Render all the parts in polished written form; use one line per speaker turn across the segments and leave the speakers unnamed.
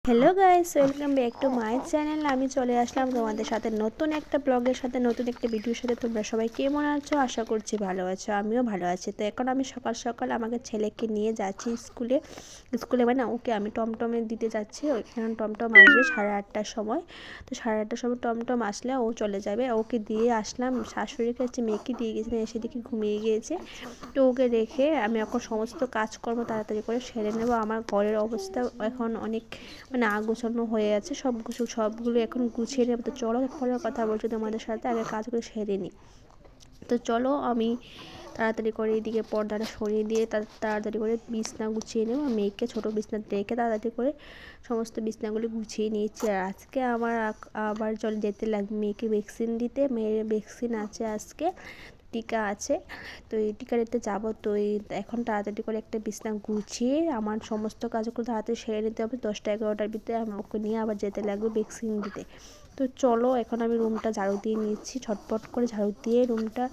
Hello guys, welcome back to my channel. আমি চলে আসলাম তোমাদের সাথে নতুন একটা ব্লগের সাথে, নতুন একটা ভিডিওর সাথে। তোমরা সবাই কেমন আছো? আশা করছি ভালো আছো, আমিও ভালো আছি। তো এখন আমি সকাল সকাল আমাকে ছেলেকে নিয়ে যাচ্ছি স্কুলে মানে ওকে আমি টমটমে দিতে যাচ্ছি। ওইখানে টমটম আসবে 8:30টার সময়। তো 8:30টার সময় টমটম আসলে ও চলে যাবে। ওকে দিয়ে আসলাম, শাশুড়ির কাছে মেয়েকে দিয়ে গেছিলাম, এসে দেখি ঘুমিয়ে গিয়েছে। তো ওকে রেখে আমি এখন সমস্ত কাজকর্ম তাড়াতাড়ি করে সেরে নেব। আমার ঘরের অবস্থা এখন অনেক না গোছানো হয়ে আছে, সবগুলো এখন গুছিয়ে নেব। তো চলো পরের কথা বলছি তোমাদের সাথে, আগে কাজগুলো সেরে নিই। তো চলো আমি তাড়াতাড়ি করে এদিকে পর্দাটা সরিয়ে দিয়ে তাড়াতাড়ি করে বিছনা গুছিয়ে নেব। মেয়েকে ছোটো বিছনা রেখে তাড়াতাড়ি করে সমস্ত বিছনাগুলি গুছিয়ে নিয়েছি। আর আজকে আমার আবার চলে যেতে লাগবে মেয়েকে ভ্যাকসিন দিতে। মেয়ের ভ্যাকসিন আছে আজকে, টিকা আছে। তো এই টিকা নিতে যাবো। তো এখন তাড়াতাড়ি করে একটা বিছনা গুছিয়ে আমার সমস্ত কাজগুলো তাড়াতাড়ি সেরে নিতে হবে। 10টা-11টার ভিতরে আমি ওকে নিয়ে আবার যেতে লাগবে ভ্যাকসিন দিতে। তো চলো এখন আমি রুমটা ঝাড়ু দিয়ে নিচ্ছি, ঝটপট করে ঝাড়ু দিয়ে রুমটা।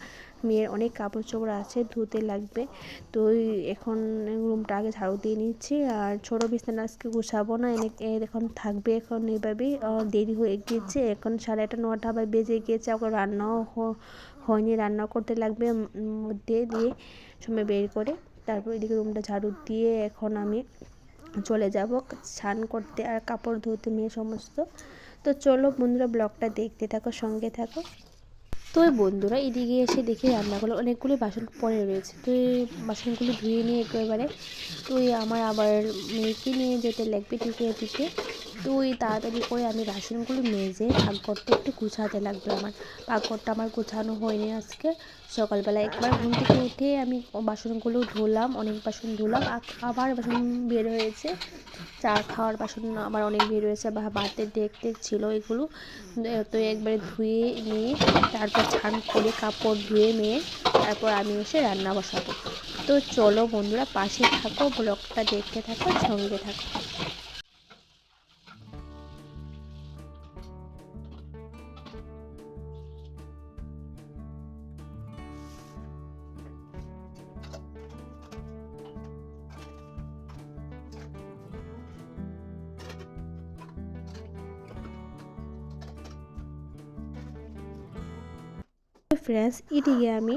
মেয়ের অনেক কাপড় চোপড় আছে, ধুতে লাগবে। তো এখন রুমটা আগে ঝাড়ু দিয়ে নিচ্ছি। আর ছোটো বিছানা আজকে গুছাবো না, এখন থাকবে এখন এইভাবেই। দেরি হয়ে গিয়েছে, এখন 8:30-9টা আবার বেজে গিয়েছে। এখন রান্নাও হয়নি, রান্না করতে লাগবে মধ্যে দিয়ে সময় বের করে। তারপর এদিকে রুমটা ঝাড়ু দিয়ে এখন আমি চলে যাব স্নান করতে আর কাপড় ধুতে মেয়ে সমস্ত। তো চলো বন্ধুরা, ব্লগটা দেখতে থাকো, সঙ্গে থাকো। তো বন্ধুরা এদিকে এসে দেখি রান্নাগুলো অনেকগুলি বাসন পড়ে রয়েছে। তো এই বাসনগুলো ধুয়ে নিয়ে একেবারে তো আমার আবার মেয়েকে নিয়ে যেতে লাগবে টিকে টিকে। তো তাড়াতাড়ি করে আমি বাসনগুলো মেজে পাকঘরটা একটু গুছাতে লাগবে। পাকঘরটা আমার গোছানো হয়নি আজকে। সকালবেলা একবার ঘুম থেকে উঠে আমি বাসনগুলো ধুলাম, অনেক বাসন ধুলাম। আবার বাসন বের হয়েছে, চা খাওয়ার বাসন আমার অনেক বের হয়েছে, বা ভাতের ডেক ছিল এগুলো। তো একবারে ধুয়ে নিয়ে তারপর স্নান করে কাপড় ধুয়ে নিয়ে তারপর আমি এসে রান্না বসাবো। তো চলো বন্ধুরা, পাশে থাকো, ব্লগটা দেখতে থাকো, সঙ্গে থাকো। ফ্রেন্ডস এদিকে আমি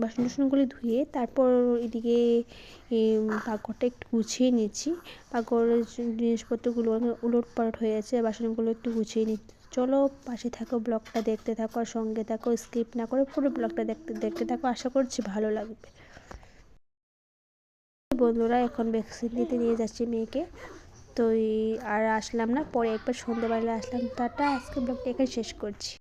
বাসন টাসনগুলি ধুয়ে তারপর এদিকে পাকঘরটা একটু গুছিয়ে নিচ্ছি। পাকঘরের জিনিসপত্রগুলো উলট পালট হয়ে আছে, বাসনগুলো একটু গুছিয়ে নিচ্ছি। চলো পাশে থাকো, ব্লগটা দেখতে থাকো আর সঙ্গে থাকো, স্কিপ না করে পুরো ব্লগটা দেখতে থাকো, আশা করছি ভালো লাগবে। বন্ধুরা এখন ভ্যাকসিন দিতে নিয়ে যাচ্ছি মেয়েকে। তো আর আসলাম না, পরে একবার সন্ধ্যেবেলা আসলাম। টাটা, আজকে ব্লগটা এখানে শেষ করছি।